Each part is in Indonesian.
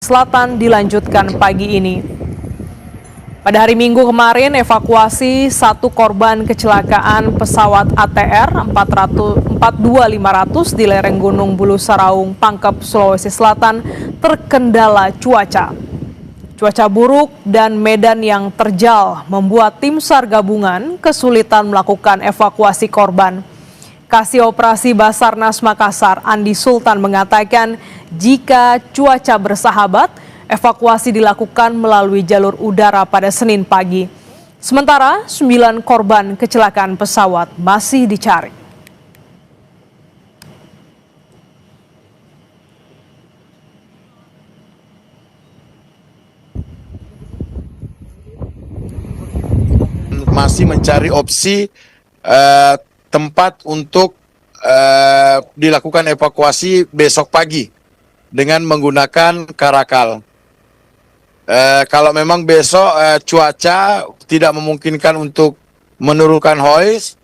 Selatan dilanjutkan pagi ini. Pada hari Minggu kemarin, evakuasi satu korban kecelakaan pesawat ATR 42500 di lereng Gunung Bulu Saraung, Pangkep, Sulawesi Selatan terkendala cuaca. Cuaca buruk dan medan yang terjal membuat tim SAR gabungan kesulitan melakukan evakuasi korban. Kasih Operasi Basarnas Makassar, Andi Sultan mengatakan jika cuaca bersahabat, evakuasi dilakukan melalui jalur udara pada Senin pagi. Sementara 9 korban kecelakaan pesawat masih dicari. Masih mencari opsi tempat untuk dilakukan evakuasi besok pagi dengan menggunakan karakal. Kalau memang besok cuaca tidak memungkinkan untuk menurunkan hoist,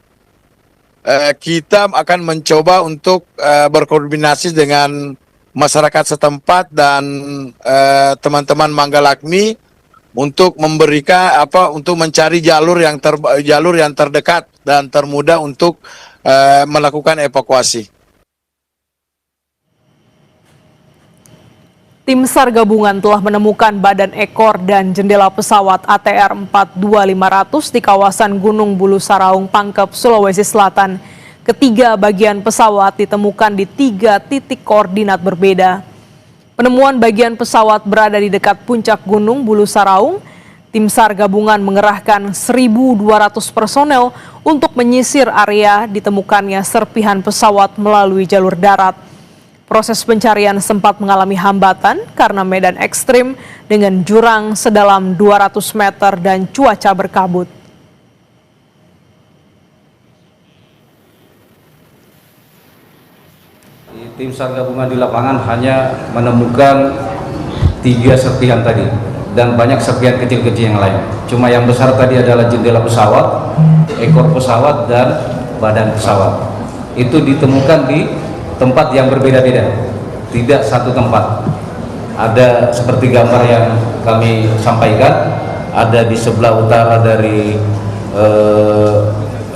kita akan mencoba untuk berkoordinasi dengan masyarakat setempat dan teman-teman Manggalakmi untuk memberikan untuk mencari jalur yang terdekat dan termudah untuk melakukan evakuasi. Tim SAR gabungan telah menemukan badan ekor dan jendela pesawat ATR 42500 di kawasan Gunung Bulu Saraung, Pangkep, Sulawesi Selatan. Ketiga bagian pesawat ditemukan di 3 titik koordinat berbeda. Penemuan bagian pesawat berada di dekat puncak Gunung Bulu Saraung. Tim SAR gabungan mengerahkan 1.200 personel untuk menyisir area ditemukannya serpihan pesawat melalui jalur darat. Proses pencarian sempat mengalami hambatan karena medan ekstrim dengan jurang sedalam 200 meter dan cuaca berkabut. Tim SAR gabungan di lapangan hanya menemukan 3 serpihan tadi dan banyak serpihan kecil-kecil yang lain. Cuma yang besar tadi adalah jendela pesawat, ekor pesawat, dan badan pesawat. Itu ditemukan di tempat yang berbeda-beda, tidak satu tempat. Ada seperti gambar yang kami sampaikan, ada di sebelah utara dari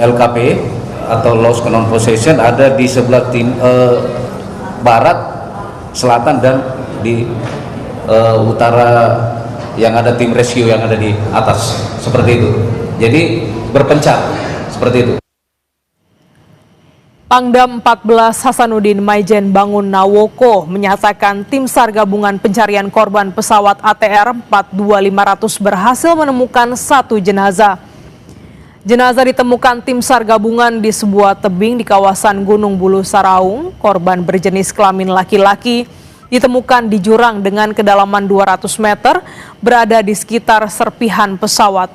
LKP atau Lost Non Possession, ada di sebelah barat, selatan, dan di utara yang ada tim rescue yang ada di atas, seperti itu. Jadi berpencar seperti itu. Pangdam 14 Hasanuddin Maijen Bangun Nawoko menyatakan tim SAR gabungan pencarian korban pesawat ATR 42500 berhasil menemukan 1 jenazah. Jenazah ditemukan tim SAR gabungan di sebuah tebing di kawasan Gunung Bulu Saraung. Korban berjenis kelamin laki-laki ditemukan di jurang dengan kedalaman 200 meter berada di sekitar serpihan pesawat.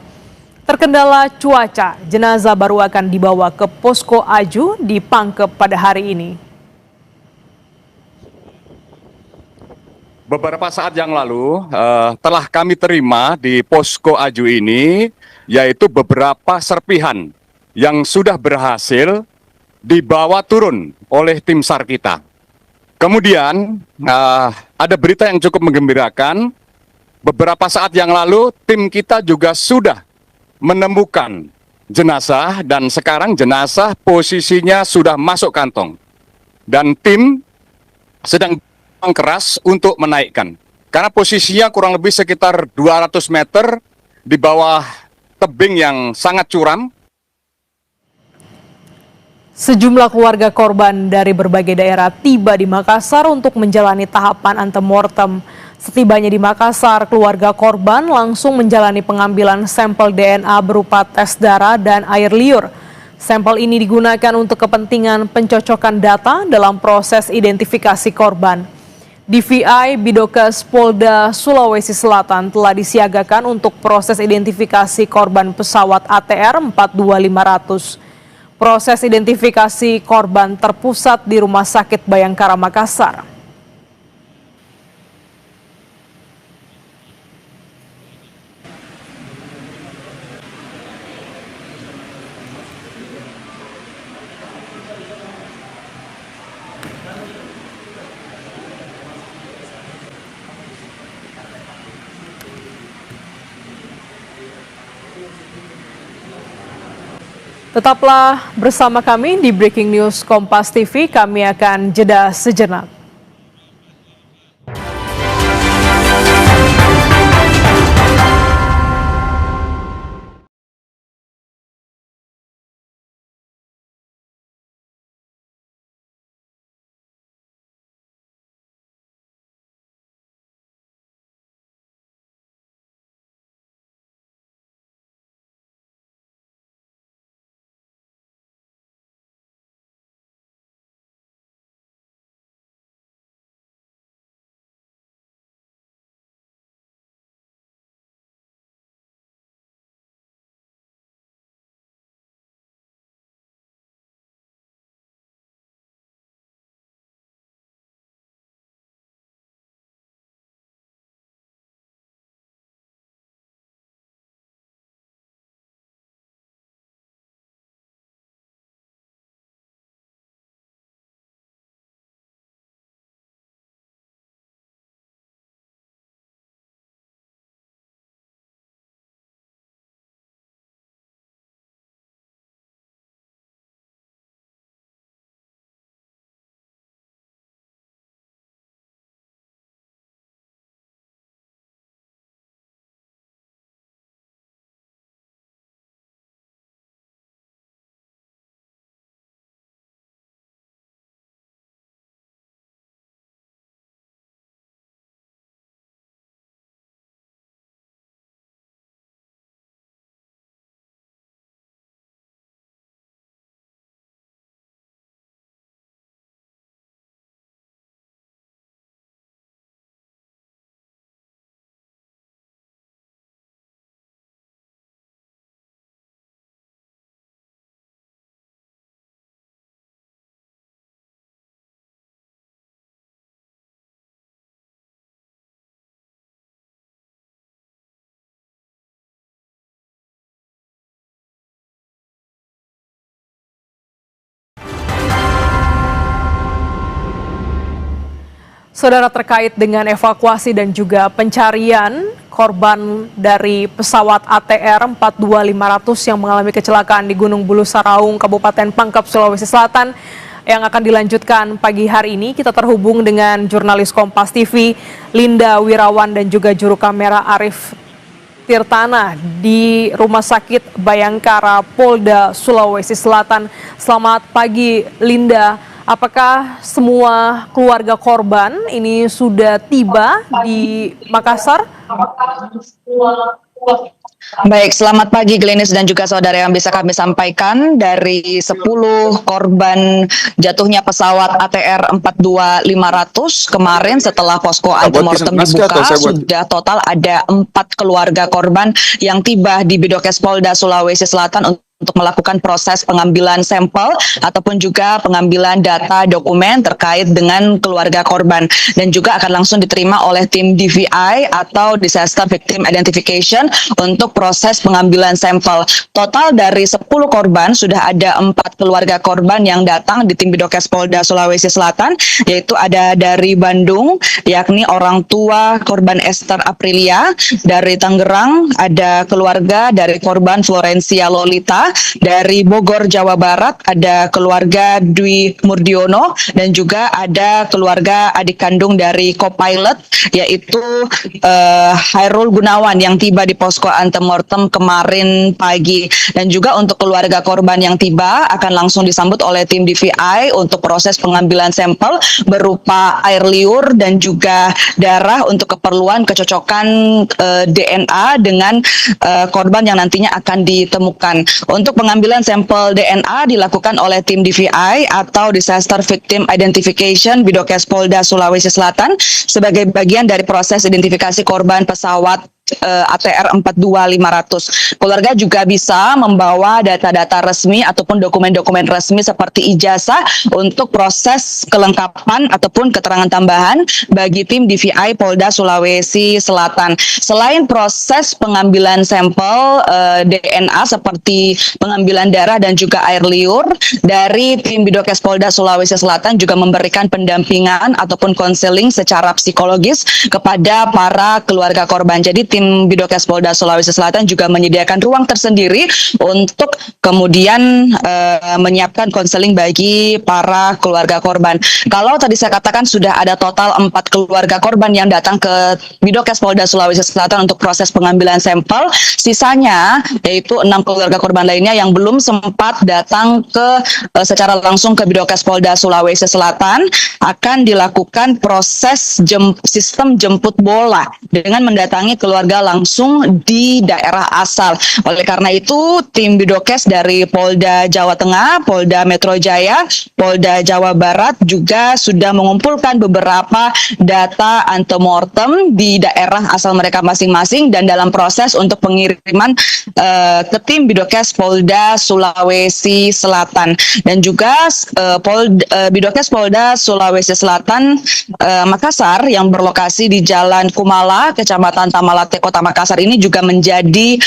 Terkendala cuaca, jenazah baru akan dibawa ke Posko Aju di Pangkep pada hari ini. Beberapa saat yang lalu telah kami terima di Posko Aju ini, yaitu beberapa serpihan yang sudah berhasil dibawa turun oleh tim SAR kita. Kemudian ada berita yang cukup menggembirakan, beberapa saat yang lalu tim kita juga sudah menemukan jenazah dan sekarang jenazah posisinya sudah masuk kantong dan tim sedang keras untuk menaikkan karena posisinya kurang lebih sekitar 200 meter di bawah tebing yang sangat curam. Sejumlah keluarga korban dari berbagai daerah tiba di Makassar untuk menjalani tahapan antemortem. Setibanya di Makassar, keluarga korban langsung menjalani pengambilan sampel DNA berupa tes darah dan air liur. Sampel ini digunakan untuk kepentingan pencocokan data dalam proses identifikasi korban. DVI Bidokes Polda Sulawesi Selatan telah disiagakan untuk proses identifikasi korban pesawat ATR 42500. Proses identifikasi korban terpusat di Rumah Sakit Bayangkara Makassar. Tetaplah bersama kami di Breaking News Kompas TV, kami akan jeda sejenak. Saudara, terkait dengan evakuasi dan juga pencarian korban dari pesawat ATR 42500 yang mengalami kecelakaan di Gunung Bulu Saraung, Kabupaten Pangkep, Sulawesi Selatan yang akan dilanjutkan pagi hari ini, kita terhubung dengan jurnalis Kompas TV Linda Wirawan dan juga juru kamera Arif Tirtana di Rumah Sakit Bayangkara Polda Sulawesi Selatan. Selamat pagi Linda. Apakah semua keluarga korban ini sudah tiba di Makassar? Baik, selamat pagi Glenis dan juga saudara yang bisa kami sampaikan. Dari 10 korban jatuhnya pesawat ATR 42500 kemarin setelah posko antemortem dibuka, sudah total ada 4 keluarga korban yang tiba di Bidokes Polda Sulawesi Selatan untuk melakukan proses pengambilan sampel ataupun juga pengambilan data dokumen terkait dengan keluarga korban, dan juga akan langsung diterima oleh tim DVI atau Disaster Victim Identification untuk proses pengambilan sampel. Total dari 10 korban sudah ada 4 keluarga korban yang datang di tim Bidokes Polda Sulawesi Selatan, yaitu ada dari Bandung, yakni orang tua korban Esther Aprilia. Dari Tangerang ada keluarga dari korban Florencia Lolita. Dari Bogor, Jawa Barat ada keluarga Dwi Murdiono, dan juga ada keluarga adik kandung dari co-pilot, yaitu Hairul Gunawan yang tiba di posko antemortem kemarin pagi. Dan juga untuk keluarga korban yang tiba akan langsung disambut oleh tim DVI untuk proses pengambilan sampel berupa air liur dan juga darah untuk keperluan kecocokan DNA dengan korban yang nantinya akan ditemukan. Untuk pengambilan sampel DNA dilakukan oleh tim DVI atau Disaster Victim Identification Bidokes Polda Sulawesi Selatan sebagai bagian dari proses identifikasi korban pesawat ATR 42500. Keluarga juga bisa membawa data-data resmi ataupun dokumen-dokumen resmi seperti ijazah untuk proses kelengkapan ataupun keterangan tambahan bagi tim DVI Polda Sulawesi Selatan. Selain proses pengambilan sampel DNA seperti pengambilan darah dan juga air liur, dari tim Bidokes Polda Sulawesi Selatan juga memberikan pendampingan ataupun konseling secara psikologis kepada para keluarga korban. Jadi tim Bidokes Polda Sulawesi Selatan juga menyediakan ruang tersendiri untuk kemudian menyiapkan konseling bagi para keluarga korban. Kalau tadi saya katakan sudah ada total 4 keluarga korban yang datang ke Bidokes Polda Sulawesi Selatan untuk proses pengambilan sampel, sisanya yaitu 6 keluarga korban lainnya yang belum sempat datang ke secara langsung ke Bidokes Polda Sulawesi Selatan akan dilakukan proses sistem jemput bola dengan mendatangi keluarga langsung di daerah asal. Oleh karena itu, tim Bidokes dari Polda Jawa Tengah, Polda Metro Jaya, Polda Jawa Barat juga sudah mengumpulkan beberapa data antemortem di daerah asal mereka masing-masing dan dalam proses untuk pengiriman ke tim Bidokes Polda Sulawesi Selatan. Dan juga Bidokes Polda Sulawesi Selatan Makassar yang berlokasi di Jalan Kumala, Kecamatan Tamalate, Kota Makassar ini juga menjadi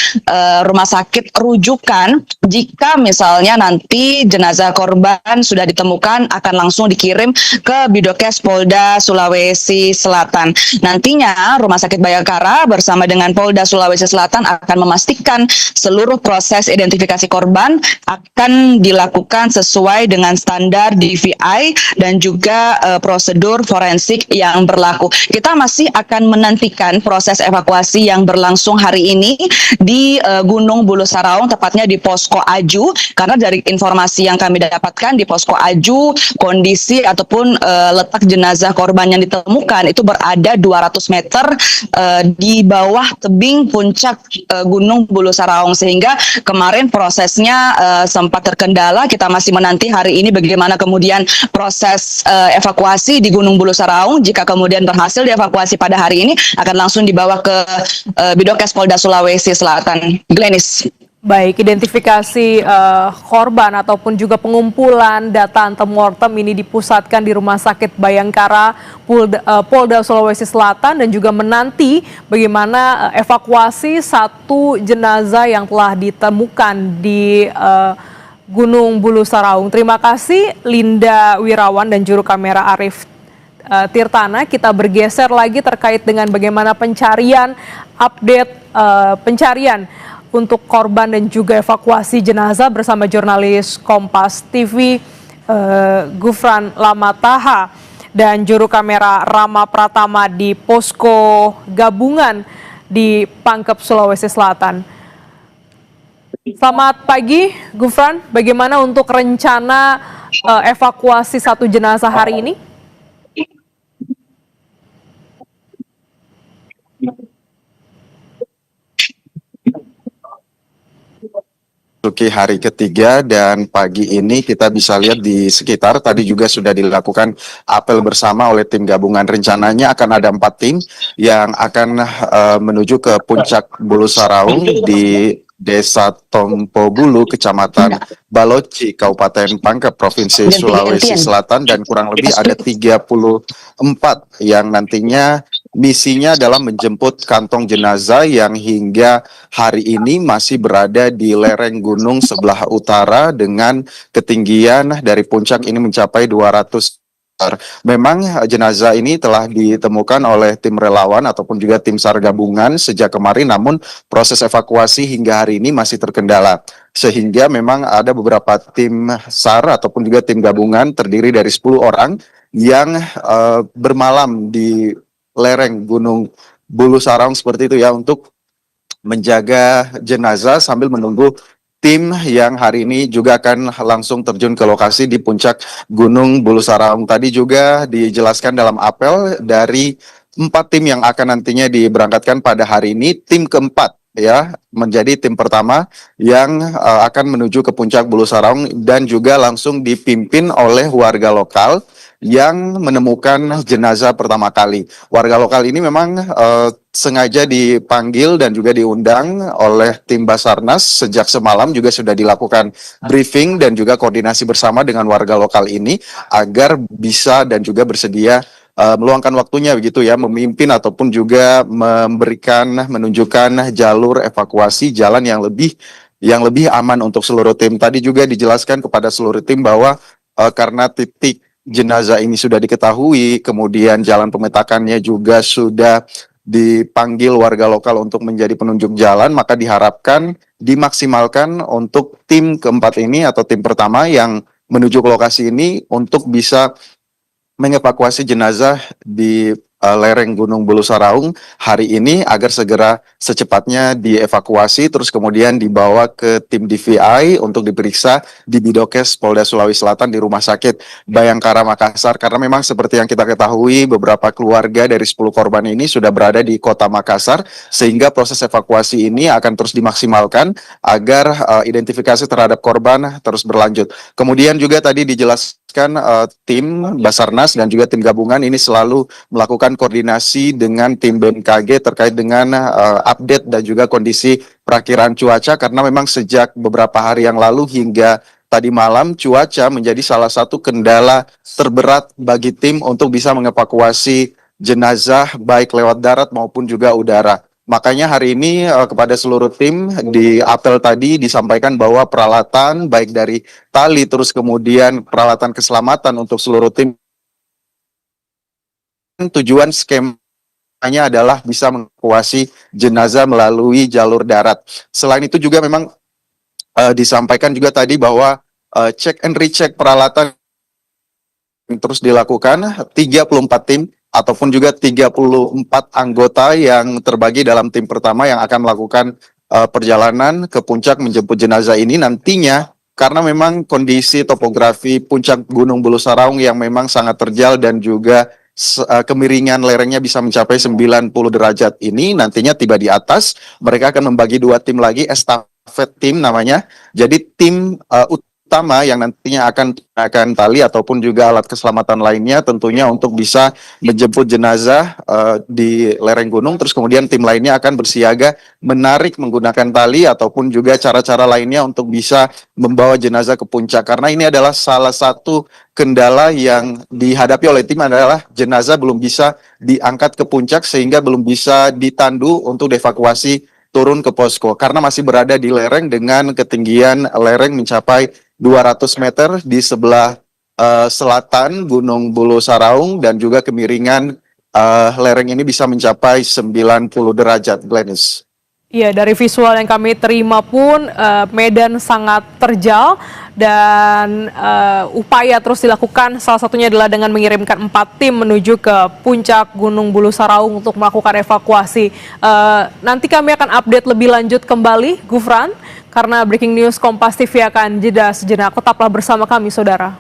rumah sakit rujukan jika misalnya nanti jenazah korban sudah ditemukan akan langsung dikirim ke Bidokes Polda Sulawesi Selatan. Nantinya Rumah Sakit Bayangkara bersama dengan Polda Sulawesi Selatan akan memastikan seluruh proses identifikasi korban akan dilakukan sesuai dengan standar DVI dan juga prosedur forensik yang berlaku. Kita masih akan menantikan proses evakuasi yang berlangsung hari ini di Gunung Bulu Saraung, tepatnya di Posko Aju, karena dari informasi yang kami dapatkan di Posko Aju, kondisi ataupun letak jenazah korban yang ditemukan itu berada 200 meter di bawah tebing puncak Gunung Bulu Saraung, sehingga kemarin prosesnya sempat terkendala. Kita masih menanti hari ini bagaimana kemudian proses evakuasi di Gunung Bulu Saraung. Jika kemudian berhasil dievakuasi pada hari ini, akan langsung dibawa ke Bidokes Polda Sulawesi Selatan. Glenis. Baik, identifikasi korban ataupun juga pengumpulan data antemortem ini dipusatkan di Rumah Sakit Bayangkara Polda Sulawesi Selatan dan juga menanti bagaimana evakuasi satu jenazah yang telah ditemukan di Gunung Bulu Saraung. Terima kasih Linda Wirawan dan juru kamera Arif Tirtana. Kita bergeser lagi terkait dengan bagaimana pencarian, update pencarian untuk korban dan juga evakuasi jenazah bersama jurnalis Kompas TV Gufran Lamataha dan juru kamera Rama Pratama di Posko Gabungan di Pangkep, Sulawesi Selatan. Selamat pagi Gufran, bagaimana untuk rencana evakuasi satu jenazah hari ini? Memasuki hari ketiga dan pagi ini kita bisa lihat di sekitar tadi juga sudah dilakukan apel bersama oleh tim gabungan. Rencananya akan ada 4 tim yang akan menuju ke puncak Bulu Saraung di Desa Tompo Bulu, Kecamatan Baloci, Kabupaten Pangkep, Provinsi Sulawesi Selatan, dan kurang lebih ada 34 yang nantinya misinya adalah menjemput kantong jenazah yang hingga hari ini masih berada di lereng gunung sebelah utara dengan ketinggian dari puncak ini mencapai 200. Memang jenazah ini telah ditemukan oleh tim relawan ataupun juga tim SAR gabungan sejak kemarin, namun proses evakuasi hingga hari ini masih terkendala. Sehingga memang ada beberapa tim SAR ataupun juga tim gabungan terdiri dari 10 orang yang bermalam di lereng Gunung Bulu Saraung seperti itu ya, untuk menjaga jenazah sambil menunggu tim yang hari ini juga akan langsung terjun ke lokasi di puncak Gunung Bulu Saraung. Tadi juga dijelaskan dalam apel dari 4 tim yang akan nantinya diberangkatkan pada hari ini, tim keempat ya menjadi tim pertama yang akan menuju ke puncak Bulu Saraung dan juga langsung dipimpin oleh warga lokal yang menemukan jenazah pertama kali. Warga lokal ini memang sengaja dipanggil dan juga diundang oleh tim Basarnas. Sejak semalam juga sudah dilakukan briefing dan juga koordinasi bersama dengan warga lokal ini agar bisa dan juga bersedia meluangkan waktunya begitu ya, memimpin ataupun juga menunjukkan jalur evakuasi, jalan yang lebih aman untuk seluruh tim. Tadi juga dijelaskan kepada seluruh tim bahwa karena titik jenazah ini sudah diketahui, kemudian jalan pemetakannya juga sudah dipanggil warga lokal untuk menjadi penunjuk jalan, maka diharapkan dimaksimalkan untuk tim keempat ini atau tim pertama yang menuju ke lokasi ini untuk bisa mengevakuasi jenazah di lereng Gunung Bulu Saraung hari ini agar segera secepatnya dievakuasi terus kemudian dibawa ke tim DVI untuk diperiksa di Bidokes Polda Sulawesi Selatan di Rumah Sakit Bayangkara Makassar, karena memang seperti yang kita ketahui beberapa keluarga dari 10 korban ini sudah berada di Kota Makassar sehingga proses evakuasi ini akan terus dimaksimalkan agar identifikasi terhadap korban terus berlanjut. Kemudian juga tadi dijelaskan tim Basarnas dan juga tim gabungan ini selalu melakukan koordinasi dengan tim BMKG terkait dengan update dan juga kondisi perakiraan cuaca, karena memang sejak beberapa hari yang lalu hingga tadi malam cuaca menjadi salah satu kendala terberat bagi tim untuk bisa mengevakuasi jenazah baik lewat darat maupun juga udara. Makanya hari ini kepada seluruh tim di apel tadi disampaikan bahwa peralatan baik dari tali terus kemudian peralatan keselamatan untuk seluruh tim, tujuan skemanya adalah bisa mengevakuasi jenazah melalui jalur darat. Selain itu juga memang disampaikan juga tadi bahwa check and recheck peralatan terus dilakukan 34 tim ataupun juga 34 anggota yang terbagi dalam tim pertama yang akan melakukan perjalanan ke puncak menjemput jenazah ini nantinya, karena memang kondisi topografi puncak Gunung Bulu Saraung yang memang sangat terjal dan juga kemiringan lerengnya bisa mencapai 90 derajat ini nantinya tiba di atas, mereka akan membagi dua tim lagi, estafet tim namanya. Jadi tim utama yang nantinya akan menggunakan tali ataupun juga alat keselamatan lainnya tentunya untuk bisa menjemput jenazah di lereng gunung, terus kemudian tim lainnya akan bersiaga menarik menggunakan tali ataupun juga cara-cara lainnya untuk bisa membawa jenazah ke puncak, karena ini adalah salah satu kendala yang dihadapi oleh tim adalah jenazah belum bisa diangkat ke puncak sehingga belum bisa ditandu untuk dievakuasi turun ke posko karena masih berada di lereng dengan ketinggian lereng mencapai 200 meter di sebelah selatan Gunung Bulu Saraung dan juga kemiringan lereng ini bisa mencapai 90 derajat, Glenis. Iya, dari visual yang kami terima pun medan sangat terjal dan upaya terus dilakukan, salah satunya adalah dengan mengirimkan 4 tim menuju ke puncak Gunung Bulu Saraung untuk melakukan evakuasi. Nanti kami akan update lebih lanjut kembali, Gufran, karena Breaking News Kompas TV akan jeda sejenak. Tetaplah bersama kami, saudara.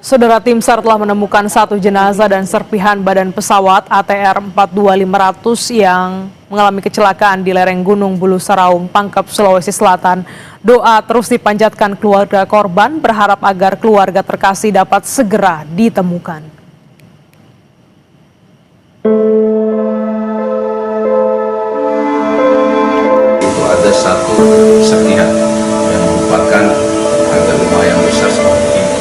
Saudara, tim SAR telah menemukan satu jenazah dan serpihan badan pesawat ATR 42500 yang mengalami kecelakaan di lereng Gunung Bulu Saraung, Pangkep, Sulawesi Selatan. Doa terus dipanjatkan keluarga korban, berharap agar keluarga terkasih dapat segera ditemukan. Itu ada satu serpihan yang merupakan agak lumayan besar seperti ini.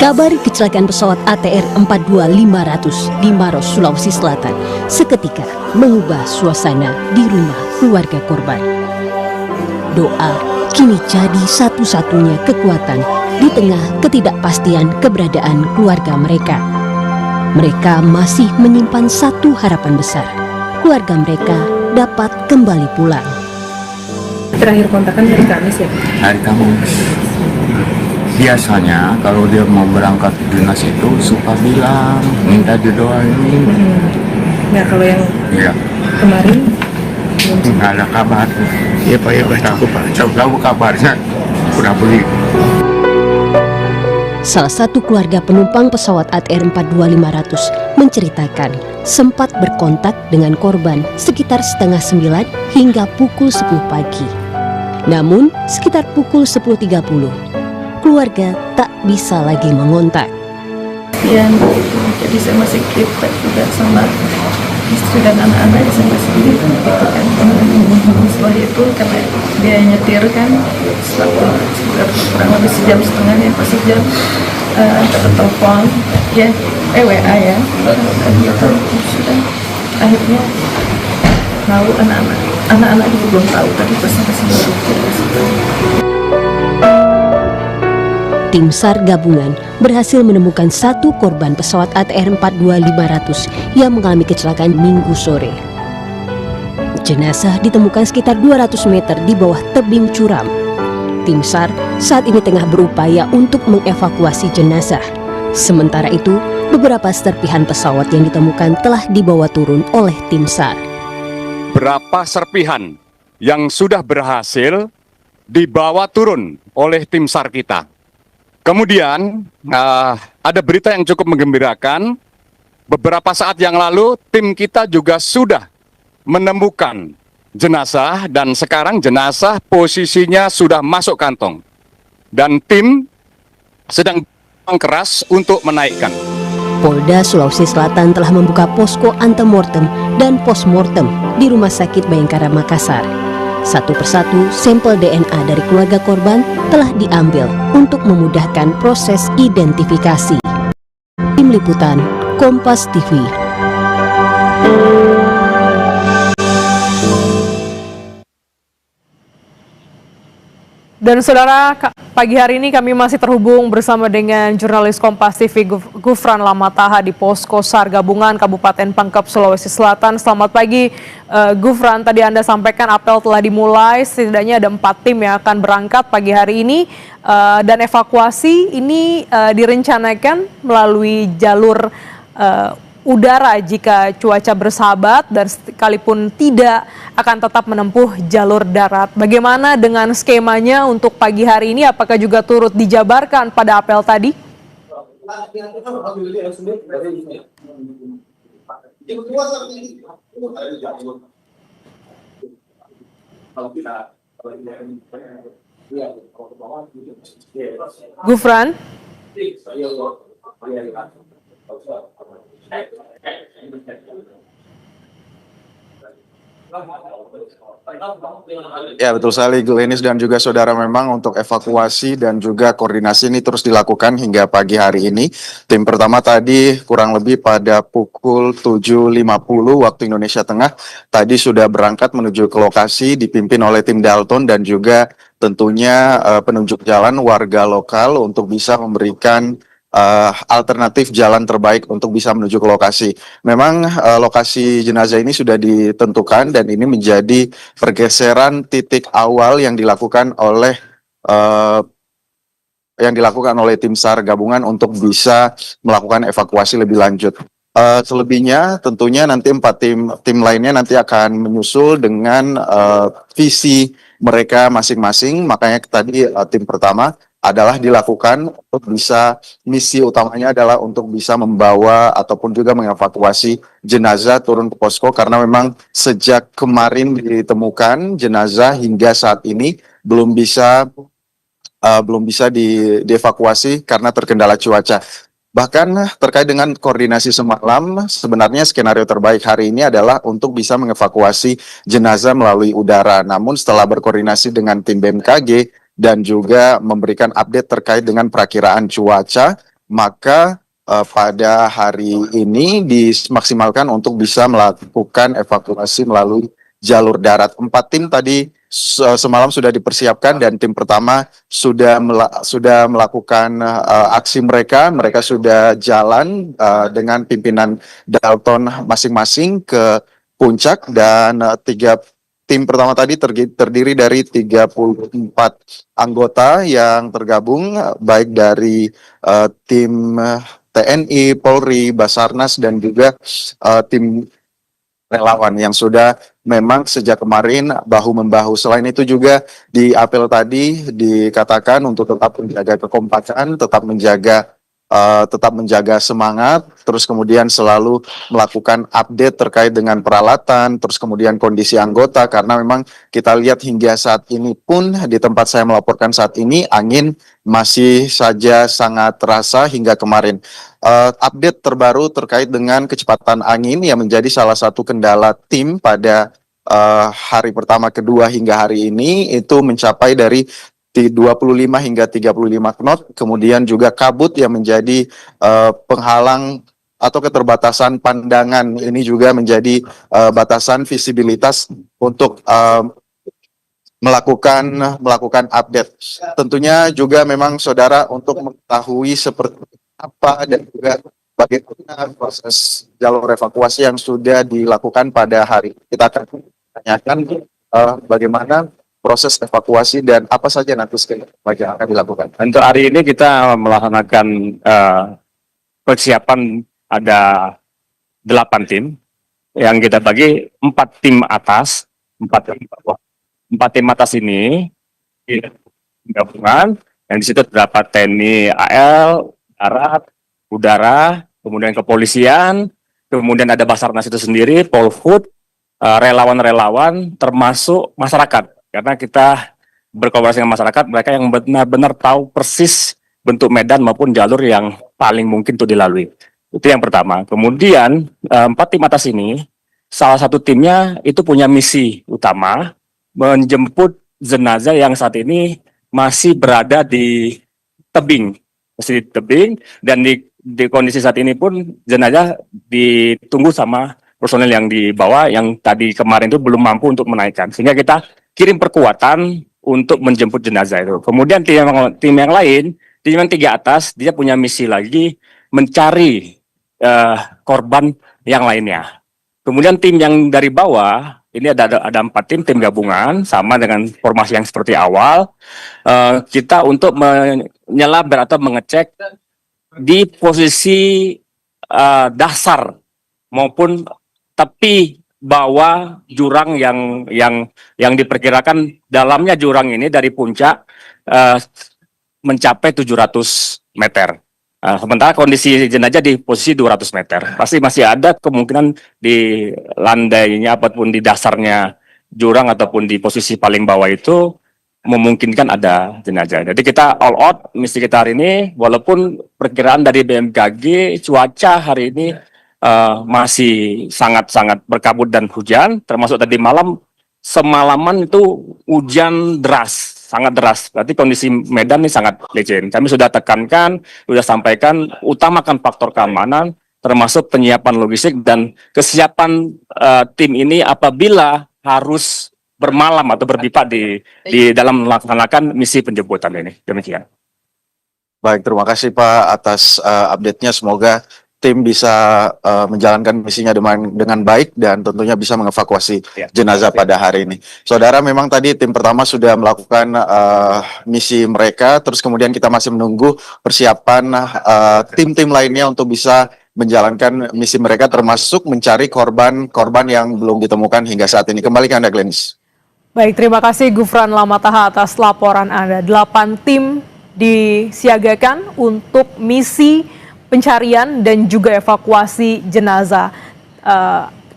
Kabar kecelakaan pesawat ATR 42500 di Maros, Sulawesi Selatan seketika mengubah suasana di rumah keluarga korban. Doa kini jadi satu-satunya kekuatan di tengah ketidakpastian keberadaan keluarga mereka. Mereka masih menyimpan satu harapan besar, keluarga mereka dapat kembali pulang. Terakhir kontakkan hari Kamis ya? Hari Kamis. Biasanya kalau dia mau berangkat dinas itu suka bilang minta didoain. Nah kalau yang Iya, kemarin nggak ada kabar. Iya Pak, ya Pak, tahu kabarnya udah beli. Salah satu keluarga penumpang pesawat ATR 42500 menceritakan sempat berkontak dengan korban sekitar setengah 9 hingga pukul 10 pagi. Namun sekitar pukul 10.30, keluarga tak bisa lagi mengontak. ya begitu. Jadi saya masih kontak juga sama istri dan anak-anak saya masih gitu kan. Setelah itu karena dia nyetir kan, setelah kurang lebih sejam setengah ya pasti jam dapat telepon ya WA ya gitu sudah akhirnya tahu anak-anak juga belum tahu tapi pasti baru Tim SAR gabungan berhasil menemukan satu korban pesawat ATR 42500 yang mengalami kecelakaan Minggu sore. Jenazah ditemukan sekitar 200 meter di bawah tebing curam. Tim SAR saat ini tengah berupaya untuk mengevakuasi jenazah. Sementara itu, beberapa serpihan pesawat yang ditemukan telah dibawa turun oleh tim SAR. Berapa serpihan yang sudah berhasil dibawa turun oleh tim SAR kita. Kemudian ada berita yang cukup menggembirakan. Beberapa saat yang lalu tim kita juga sudah menemukan jenazah dan sekarang jenazah posisinya sudah masuk kantong. Dan tim sedang keras untuk menaikkan. Polda Sulawesi Selatan telah membuka posko antemortem dan postmortem di Rumah Sakit Bayangkara Makassar. Satu persatu sampel DNA dari keluarga korban telah diambil untuk memudahkan proses identifikasi. Tim Liputan Kompas TV. Dan saudara, pagi hari ini kami masih terhubung bersama dengan jurnalis Kompas TV Gufran Lamataha di Posko SAR Gabungan Kabupaten Pangkep, Sulawesi Selatan. Selamat pagi Gufran, tadi Anda sampaikan apel telah dimulai, setidaknya ada 4 tim yang akan berangkat pagi hari ini dan evakuasi ini direncanakan melalui jalur udara jika cuaca bersahabat dan sekalipun tidak akan tetap menempuh jalur darat. Bagaimana dengan skemanya untuk pagi hari ini? Apakah juga turut dijabarkan pada apel tadi? Gufran? Ya betul sekali Glenis dan juga saudara, memang untuk evakuasi dan juga koordinasi ini terus dilakukan hingga pagi hari ini. Tim pertama tadi kurang lebih pada pukul 7.50 waktu Indonesia Tengah tadi sudah berangkat menuju ke lokasi dipimpin oleh tim Dalton dan juga tentunya penunjuk jalan warga lokal untuk bisa memberikan alternatif jalan terbaik untuk bisa menuju ke lokasi. Memang lokasi jenazah ini sudah ditentukan dan ini menjadi pergeseran titik awal yang dilakukan oleh tim SAR gabungan untuk bisa melakukan evakuasi lebih lanjut. Selebihnya tentunya nanti empat tim lainnya nanti akan menyusul dengan visi mereka masing-masing. Makanya tadi tim pertama adalah dilakukan untuk bisa, misi utamanya adalah untuk bisa membawa ataupun juga mengevakuasi jenazah turun ke posko, karena memang sejak kemarin ditemukan jenazah hingga saat ini belum bisa dievakuasi karena terkendala cuaca. Bahkan terkait dengan koordinasi semalam, sebenarnya skenario terbaik hari ini adalah untuk bisa mengevakuasi jenazah melalui udara. Namun setelah berkoordinasi dengan tim BMKG dan juga memberikan update terkait dengan perakiraan cuaca, maka pada hari ini dimaksimalkan untuk bisa melakukan evakuasi melalui jalur darat. 4 tim tadi semalam sudah dipersiapkan dan tim pertama sudah melakukan aksi mereka. Mereka sudah jalan dengan pimpinan Dalton masing-masing ke puncak, dan tim pertama tadi terdiri dari 34 anggota yang tergabung, baik dari tim TNI, Polri, Basarnas, dan juga tim relawan yang sudah memang sejak kemarin bahu-membahu. Selain itu juga di apel tadi dikatakan untuk tetap menjaga kekompakan, tetap menjaga semangat, terus kemudian selalu melakukan update terkait dengan peralatan, terus kemudian kondisi anggota, karena memang kita lihat hingga saat ini pun di tempat saya melaporkan saat ini angin masih saja sangat terasa hingga kemarin. Update terbaru terkait dengan kecepatan angin yang menjadi salah satu kendala tim pada hari pertama, kedua hingga hari ini itu mencapai dari 25 hingga 35 knot, kemudian juga kabut yang menjadi penghalang atau keterbatasan pandangan, ini juga menjadi batasan visibilitas untuk melakukan update. Tentunya juga memang saudara untuk mengetahui seperti apa dan juga bagaimana proses jalur evakuasi yang sudah dilakukan pada hari. Kita akan tanyakan bagaimana proses evakuasi dan apa saja nanti yang akan dilakukan. Untuk hari ini kita melaksanakan persiapan ada 8 tim yang kita bagi 4 tim atas, 4 tim bawah. 4 tim atas ini gabungan yang di situ terdapat TNI AL, darat, udara, kemudian kepolisian, kemudian ada Basarnas itu sendiri, Polhut, relawan-relawan, termasuk masyarakat. Karena kita berkolaborasi dengan masyarakat, mereka yang benar-benar tahu persis bentuk medan maupun jalur yang paling mungkin untuk dilalui. Itu yang pertama. Kemudian 4 tim atas ini, salah satu timnya itu punya misi utama, menjemput jenazah yang saat ini masih berada di tebing. Masih di tebing, dan di kondisi saat ini pun jenazah ditunggu sama personel yang di bawah yang tadi kemarin itu belum mampu untuk menaikkan. Sehingga kita kirim perkuatan untuk menjemput jenazah itu. Kemudian tim yang lain, tim yang 3 atas, dia punya misi lagi mencari korban yang lainnya. Kemudian tim yang dari bawah, ini ada 4 tim gabungan, sama dengan formasi yang seperti awal. Kita untuk menyelabrak atau mengecek di posisi dasar maupun tepi bawah jurang yang diperkirakan dalamnya jurang ini dari puncak mencapai 700 meter. Sementara kondisi jenazah di posisi 200 meter. Pasti masih ada kemungkinan di landainya ataupun di dasarnya jurang ataupun di posisi paling bawah itu memungkinkan ada jenazah. Jadi kita all out misi kita hari ini, walaupun perkiraan dari BMKG cuaca hari ini masih sangat-sangat berkabut dan hujan, termasuk tadi malam, semalaman itu hujan deras, sangat deras. Berarti kondisi medan ini sangat licin. Kami sudah tekankan, sudah sampaikan, utamakan faktor keamanan, termasuk penyiapan logistik dan kesiapan tim ini apabila harus bermalam atau berpipa di dalam melaksanakan misi penjemputan ini. Demikian. Baik, terima kasih Pak atas update-nya. Semoga tim bisa menjalankan misinya dengan baik dan tentunya bisa mengevakuasi jenazah pada hari ini. Saudara, memang tadi tim pertama sudah melakukan misi mereka, terus kemudian kita masih menunggu persiapan tim-tim lainnya untuk bisa menjalankan misi mereka termasuk mencari korban yang belum ditemukan hingga saat ini. Kembali ke Anda, Glenis. Baik, terima kasih Gufran Lamataha atas laporan Anda. 8 tim disiagakan untuk misi pencarian dan juga evakuasi jenazah.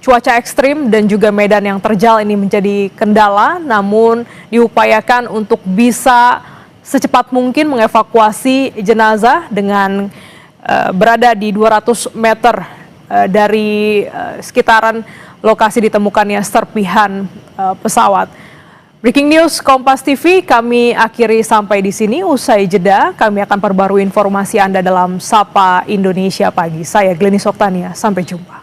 Cuaca ekstrim dan juga medan yang terjal ini menjadi kendala, namun diupayakan untuk bisa secepat mungkin mengevakuasi jenazah dengan berada di 200 meter dari sekitaran lokasi ditemukannya serpihan pesawat. Breaking News Kompas TV kami akhiri sampai di sini. Usai jeda, kami akan perbarui informasi Anda dalam Sapa Indonesia Pagi. Saya Glenis Oktania, sampai jumpa.